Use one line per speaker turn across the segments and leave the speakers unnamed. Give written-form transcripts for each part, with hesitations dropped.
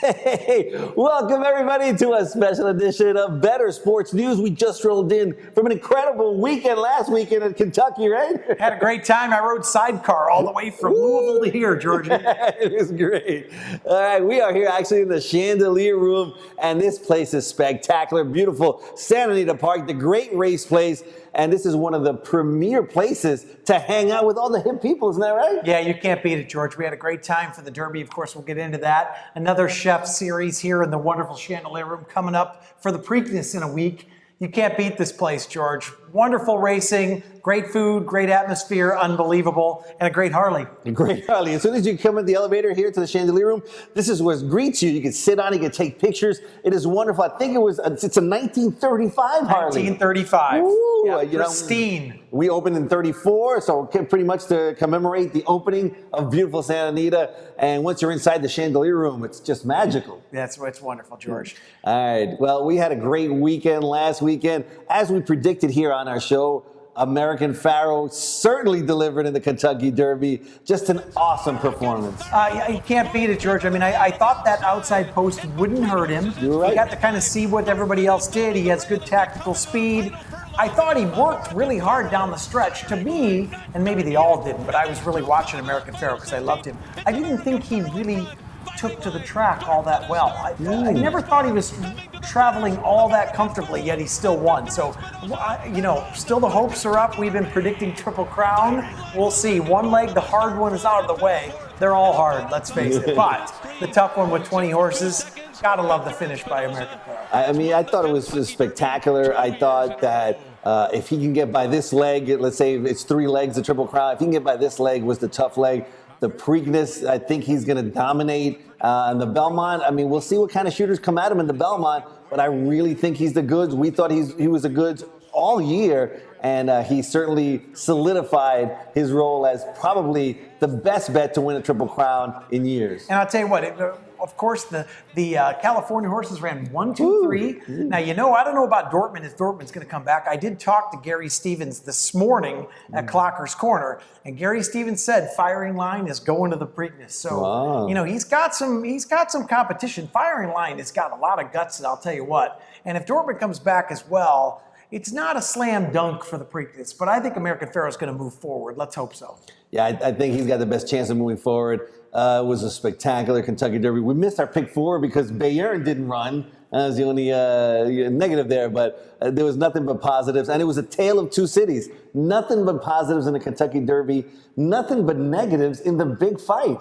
Hey, welcome everybody to a special edition of Better Sports News. We just rolled in from an incredible weekend last weekend in Kentucky, right?
Had a great time. I rode sidecar all the way from Louisville to here, Georgia.
It was great. All right, we are here actually in the Chandelier Room, and this place is spectacular. Beautiful Santa Anita Park, the great race place. And this is one of the premier places to hang out with all the hip people, isn't that right?
Yeah, you can't beat it, George. We had a great time for the Derby. Of course, we'll get into that. Another chef series here in the wonderful Chandelier Room coming up for the Preakness in a week. You can't beat this place, George. Wonderful racing, great food, great atmosphere, unbelievable, and a great Harley.
A great Harley. As soon as you come in the elevator here to the Chandelier Room, this is what greets you. You can sit on it, you can take pictures. It is wonderful. I think it's a 1935 Harley.
1935.
Ooh,
yeah, pristine.
We opened in 34, so pretty much to commemorate the opening of beautiful Santa Anita. And once you're inside the Chandelier Room, it's just magical.
That's what's wonderful, George.
All right. Well, we had a great weekend last weekend. As we predicted here on our show, American Pharoah certainly delivered in the Kentucky Derby. Just an awesome performance.
You can't beat it, George. I mean, I thought that outside post wouldn't hurt him.
You're right.
He got to kind of see what everybody else did. He has good tactical speed. I thought he worked really hard down the stretch. To me, and maybe they all didn't, but I was really watching American Pharoah because I loved him. I didn't think he really took to the track all that well. I never thought he was traveling all that comfortably, yet he still won. So, still the hopes are up. We've been predicting Triple Crown. We'll see. One leg, the hard one is out of the way. They're all hard, let's face it. But the tough one with 20 horses, gotta love the finish by American Pharoah.
I mean, I thought it was just spectacular. I thought that if he can get by this leg, let's say it's 3 legs, the Triple Crown, if he can get by this leg was the tough leg. The Preakness, I think he's going to dominate. And the Belmont, I mean, we'll see what kind of shooters come at him in the Belmont, but I really think he's the goods. We thought he was the goods all year, and he certainly solidified his role as probably the best bet to win a Triple Crown in years.
And I'll tell you what, of course, the California horses ran 1, 2, 3. Now, I don't know about Dortmund if Dortmund's going to come back. I did talk to Gary Stevens this morning at Clocker's Corner, and Gary Stevens said Firing Line is going to the Preakness. So, he's got some competition. Firing Line has got a lot of guts, and I'll tell you what. And if Dortmund comes back as well, it's not a slam dunk for the Preakness, but I think American Pharoah is going to move forward. Let's hope so.
Yeah, I think he's got the best chance of moving forward. It was a spectacular Kentucky Derby. We missed our pick 4 because Bayern didn't run. That was the only negative there, but there was nothing but positives. And it was a tale of 2 cities. Nothing but positives in the Kentucky Derby. Nothing but negatives in the big fight.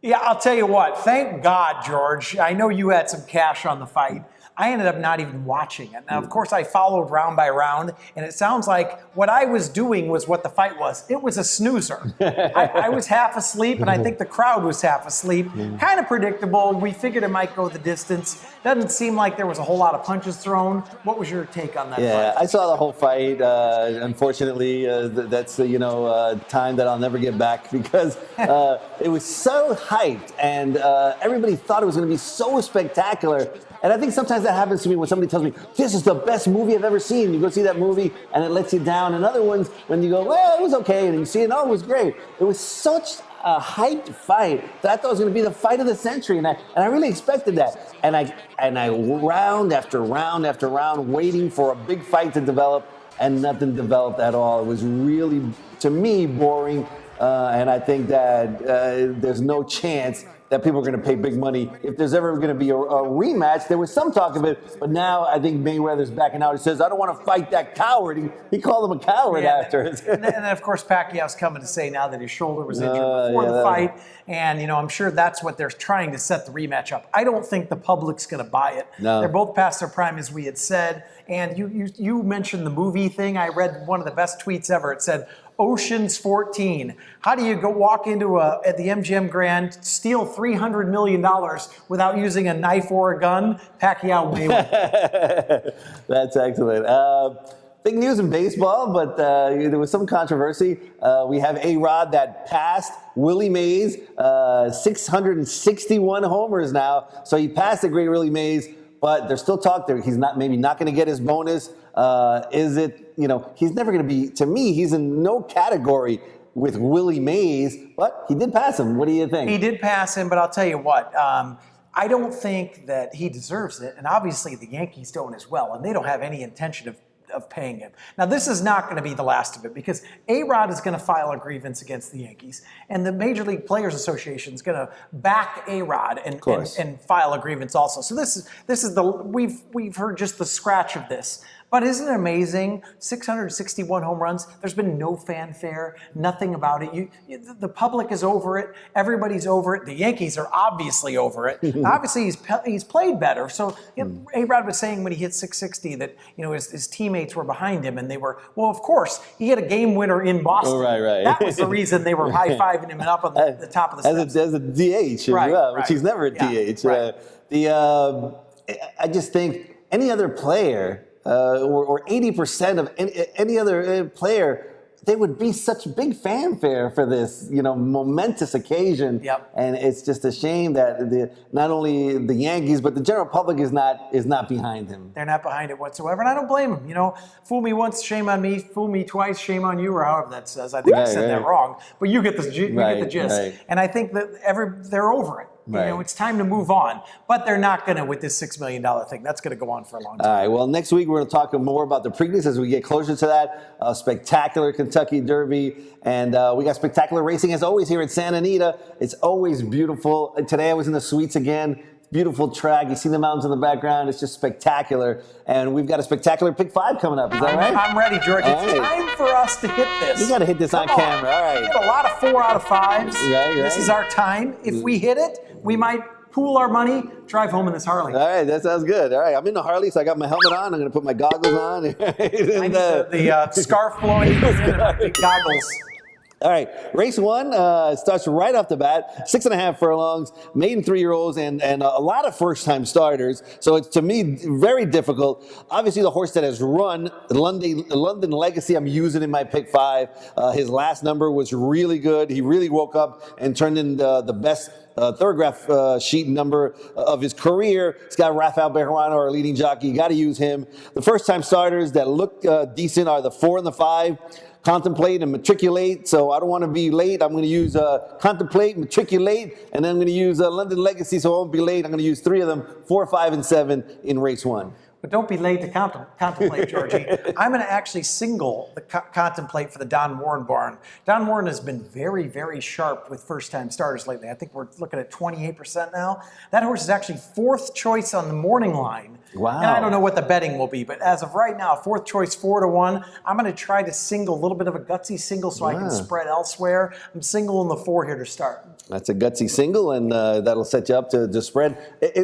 Yeah, I'll tell you what. Thank God, George. I know you had some cash on the fight. I ended up not even watching it. Now, of course, I followed round by round, and it sounds like what I was doing was what the fight was. It was a snoozer. I was half asleep, and I think the crowd was half asleep. Kind of predictable. We figured it might go the distance. Doesn't seem like there was a whole lot of punches thrown. What was your take on that
fight?
I
saw the whole fight. Unfortunately, that's time that I'll never get back because it was so hyped, and everybody thought it was going to be so spectacular. And I think sometimes that happens to me when somebody tells me, this is the best movie I've ever seen. You go see that movie and it lets you down. And other ones, when you go, well, it was okay. And you see it, oh, it was great. It was such a hyped fight that I thought it was going to be the fight of the century. And I really expected that. And I round after round after round waiting for a big fight to develop, and nothing developed at all. It was really, to me, boring. And I think that there's no chance that people are going to pay big money. If there's ever going to be a rematch, there was some talk of it, but now I think Mayweather's backing out. He says, I don't want to fight that coward. He called him a coward after.
And then, of course, Pacquiao's coming to say now that his shoulder was injured before the fight, and, I'm sure that's what they're trying to set the rematch up. I don't think the public's going to buy it.
No.
They're both past their prime, as we had said, and you mentioned the movie thing. I read one of the best tweets ever. It said, Ocean's 14. How do you go walk into at the MGM Grand, steal $300 million without using a knife or a gun? Pacquiao may win.
That's excellent. Big news in baseball, but there was some controversy. We have A-Rod that passed Willie Mays, 661 homers now. So he passed the great Willie Mays, but there's still talk there. He's maybe not going to get his bonus. Is it, he's never going to be, to me, he's in no category with Willie Mays, but he did pass him. What do you think?
He did pass him, but I'll tell you what, I don't think that he deserves it, and obviously the Yankees don't as well, and they don't have any intention of paying him. Now, this is not going to be the last of it because A-Rod is going to file a grievance against the Yankees, and the Major League Players Association is going to back A-Rod and file a grievance also. So this is the we've heard just the scratch of this. But isn't it amazing? 661 home runs. There's been no fanfare, nothing about it. The public is over it. Everybody's over it. The Yankees are obviously over it. Obviously, he's played better. So A-Rod was saying when he hit 660 that his teammates were behind him, and they were, well, of course, he had a game winner in Boston.
Oh, right.
That was the reason they were high-fiving him and up on the top of the steps.
As a DH, which he's never a DH.
Right.
I just think any other player. Or 80% of any other player, there would be such big fanfare for this, momentous occasion.
Yep.
And it's just a shame that not only the Yankees, but the general public is not behind him.
They're not behind it whatsoever, and I don't blame them. Fool me once, shame on me. Fool me twice, shame on you, or however that says. I think I said that wrong, but you get the gist.
Right.
And I think that they're over it.
Right.
It's time to move on. But they're not going to with this $6 million thing. That's going to go on for a long time.
All right. Well, next week we're going to talk more about the Preakness as we get closer to that. Spectacular Kentucky Derby. And we got spectacular racing as always here at Santa Anita. It's always beautiful. Today I was in the suites again. Beautiful track. You see the mountains in the background. It's just spectacular. And we've got a spectacular Pick 5 coming up. Is that right?
I'm ready, George. It's time for us to hit this.
We got to hit this on camera. All right.
We get a lot of 4 out of 5s.
Right.
This is our time. If we hit it, we might pool our money, drive home in this Harley.
All right, that sounds good. All right, I'm in the Harley, so I got my helmet on. I'm going to put my goggles on.
I need the scarf blowing and the goggles.
All right, race 1 starts right off the bat. 6.5 furlongs, maiden 3-year-olds, and a lot of first-time starters. So it's, to me, very difficult. Obviously, the horse that has run, London Legacy, I'm using in my Pick 5. His last number was really good. He really woke up and turned in the best thoroughgraph sheet number of his career. It's got Rafael Bejarano, our leading jockey. You got to use him. The first-time starters that look decent are the 4 and the 5. Contemplate and Matriculate. So I don't want to be late. I'm going to use Contemplate, Matriculate, and then I'm going to use London Legacy, so I won't be late. I'm going to use 3 of them, 4, 5, and 7 in race 1.
But don't be late to contemplate, Georgie. I'm going to actually single the Contemplate for the Don Warren barn. Don Warren has been very, very sharp with first-time starters lately. I think we're looking at 28% now. That horse is actually 4th choice on the morning line.
Wow.
And I don't know what the betting will be, but as of right now, 4th choice 4-1. I'm going to try to single, a little bit of a gutsy single so I can spread elsewhere. I'm singling the 4 here to start.
That's a gutsy single, and that'll set you up to spread.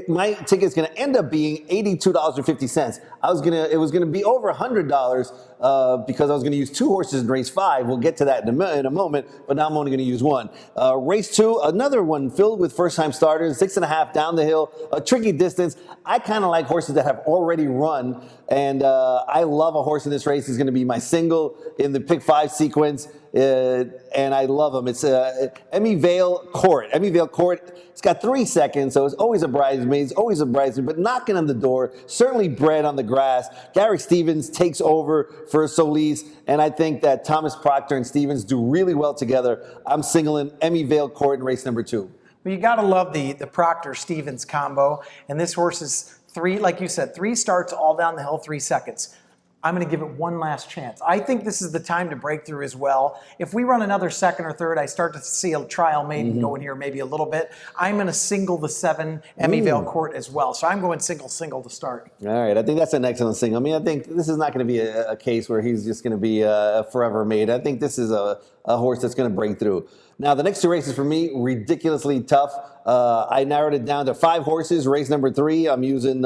My ticket's going to end up being $82.50. It was going to be over $100 because I was going to use 2 horses in race 5. We'll get to that in a moment, but now I'm only going to use 1. Race 2, another one filled with first-time starters, 6.5 down the hill, a tricky distance. I kind of like horses that have already run, and I love a horse in this race. He's going to be my single in the Pick 5 sequence. And I love him. It's Emmy Vale Court. Emmy Vale Court, it's got 3 seconds, so it's always a bridesmaid, but knocking on the door, certainly bred on the grass. Garrick Stevens takes over for Solis, and I think that Thomas Proctor and Stevens do really well together. I'm singling Emmy Vale Court in race number 2.
Well, you got to love the Proctor-Stevens combo, and this horse is 3, like you said, 3 starts all down the hill, 3 seconds. I'm going to give it one last chance. I think this is the time to break through as well. If we run another second or third, I start to see a trial maiden going here maybe a little bit. I'm going to single the 7 Emmy Vale Court as well. So I'm going single to start.
All right. I think that's an excellent single. I mean, I think this is not going to be a case where he's just going to be a forever mate. I think this is a horse that's going to break through. Now, the next 2 races for me, ridiculously tough. I narrowed it down to 5 horses. Race number 3, I'm using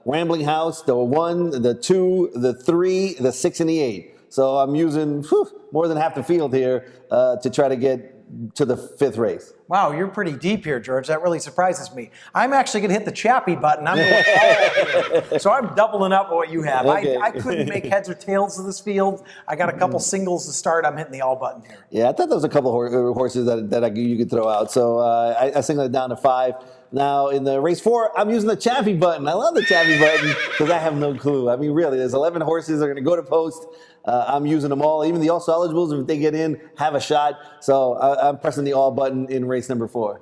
Rambling House, the 1, the 2, the 3, the 6, and the 8. So I'm using more than half the field here to try to get to the 5th race.
Wow, you're pretty deep here, George. That really surprises me. I'm actually going to hit the Chappie button. I'm going here. So I'm doubling up what you have.
Okay.
I couldn't make heads or tails of this field. I got a couple singles to start. I'm hitting the all button here.
Yeah, I thought there was a couple horses that you could throw out. So I singled it down to 5. Now, in the race 4, I'm using the Chappie button. I love the Chappie button because I have no clue. I mean, really, there's 11 horses that are going to go to post. I'm using them all. Even the also eligibles, if they get in, have a shot. So I'm pressing the all button in race number 4.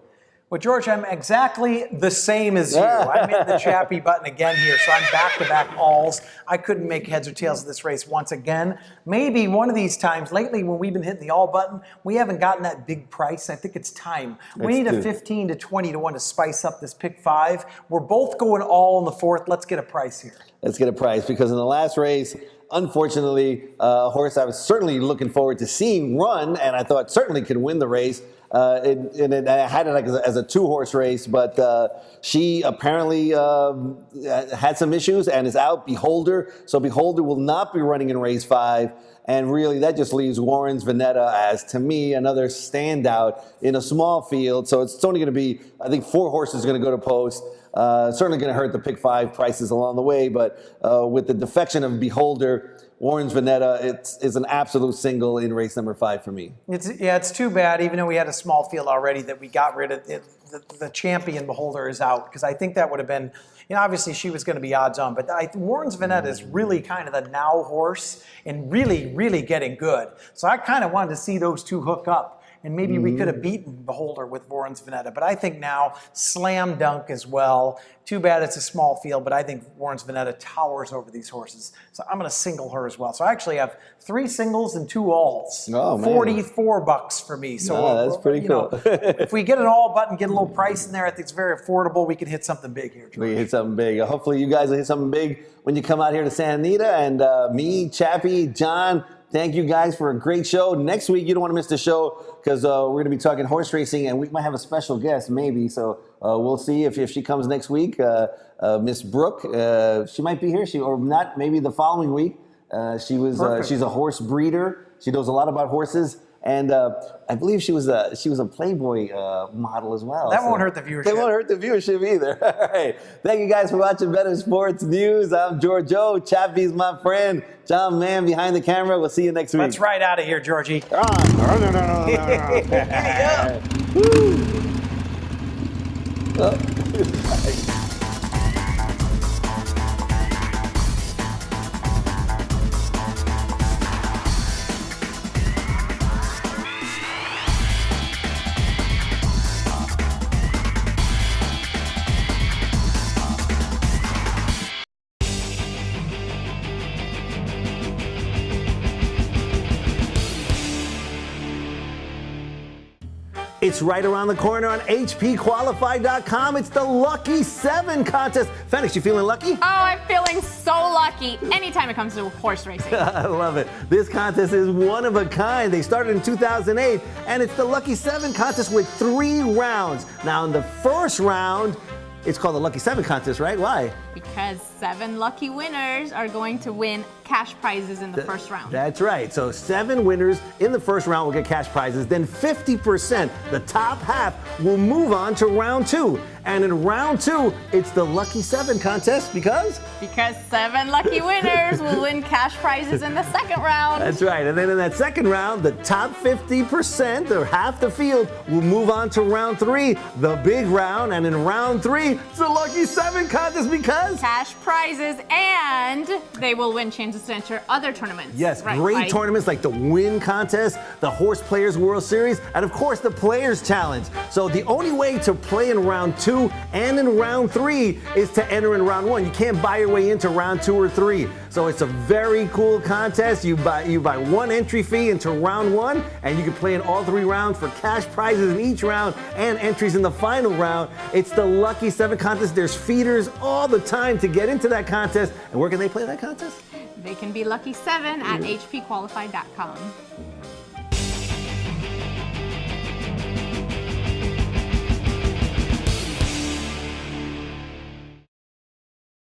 Well, George, I'm exactly the same as you. I'm in the Chappie button again here, so I'm back-to-back alls. I couldn't make heads or tails of this race once again. Maybe one of these times, lately when we've been hitting the all button, we haven't gotten that big price. I think it's time. We need a 15 to 20 to 1 to spice up this pick 5. We're both going all in the 4th. Let's get a price here.
Let's get a price, because in the last race, unfortunately, a horse I was certainly looking forward to seeing run, and I thought certainly could win the race. I had it like as a 2-horse race, but she apparently had some issues and is out. Beholder. So Beholder will not be running in race 5. And really, that just leaves Warren's Veneta as, to me, another standout in a small field. So it's only going to be, I think, 4 horses going to go to post. Certainly going to hurt the pick 5 prices along the way. But with the defection of Beholder, Warren's Veneta, it's an absolute single in race number 5 for me.
It's too bad, even though we had a small field already, that we got rid of it. The champion Beholder is out, because I think that would have been, obviously she was going to be odds on, but Warren's Veneta is really kind of the now horse and really, really getting good. So I kind of wanted to see those two hook up. And maybe we could have beaten Beholder with Warren's Veneta. But I think now, slam dunk as well. Too bad it's a small field, but I think Warren's Veneta towers over these horses. So I'm going to single her as well. So I actually have 3 singles and 2 alls.
Oh, man.
$44 for me. So
that's pretty cool.
If we get an all button, get a little price in there, I think it's very affordable. We can hit something big here, George.
We can hit something big. Hopefully you guys will hit something big when you come out here to Santa Anita. And me, Chappie, John, thank you guys for a great show. Next week, you don't want to miss the show, because we're going to be talking horse racing, and we might have a special guest, maybe. So we'll see if she comes next week. Miss Brooke, she might be here, or not, maybe the following week. She's a horse breeder. She knows a lot about horses. And I believe she was a Playboy model as well.
That won't hurt the viewership.
That won't hurt the viewership either. All right. Thank you guys for watching Better Sports News. I'm George O. Chappie's my friend. John Mann behind the camera. We'll see you next week.
Let's ride out of here, Georgie.
It's right around the corner on HPQualified.com. It's the Lucky 7 contest. Fenix, you feeling lucky?
Oh, I'm feeling so lucky anytime it comes to horse racing.
I love it. This contest is one of a kind. They started in 2008, and it's the Lucky 7 contest with 3 rounds. Now, in the first round, it's called the Lucky 7 contest, right? Why?
Because 7 lucky winners are going to win cash prizes in the first round.
That's right. So 7 winners in the first round will get cash prizes. Then 50%, the top half, will move on to round 2. And in round 2, it's the Lucky 7 contest because
7 lucky winners will win cash prizes in the second round.
That's right. And then in that second round, the top 50%, or half the field, will move on to round 3, the big round. And in round 3, it's the Lucky 7 contest because
cash prizes, and they will win chances to enter other tournaments.
Yes, great tournaments like the Win Contest, the Horse Players World Series, and of course the Players Challenge. So the only way to play in round 2 and in round 3 is to enter in round 1. You can't buy your way into round 2 or 3. So it's a very cool contest. You buy 1 entry fee into round 1, and you can play in all 3 rounds for cash prizes in each round and entries in the final round. It's the Lucky 7 contest. There's feeders all the time to get into that contest. And where can they play that contest?
They can be Lucky 7 at hpqualified.com.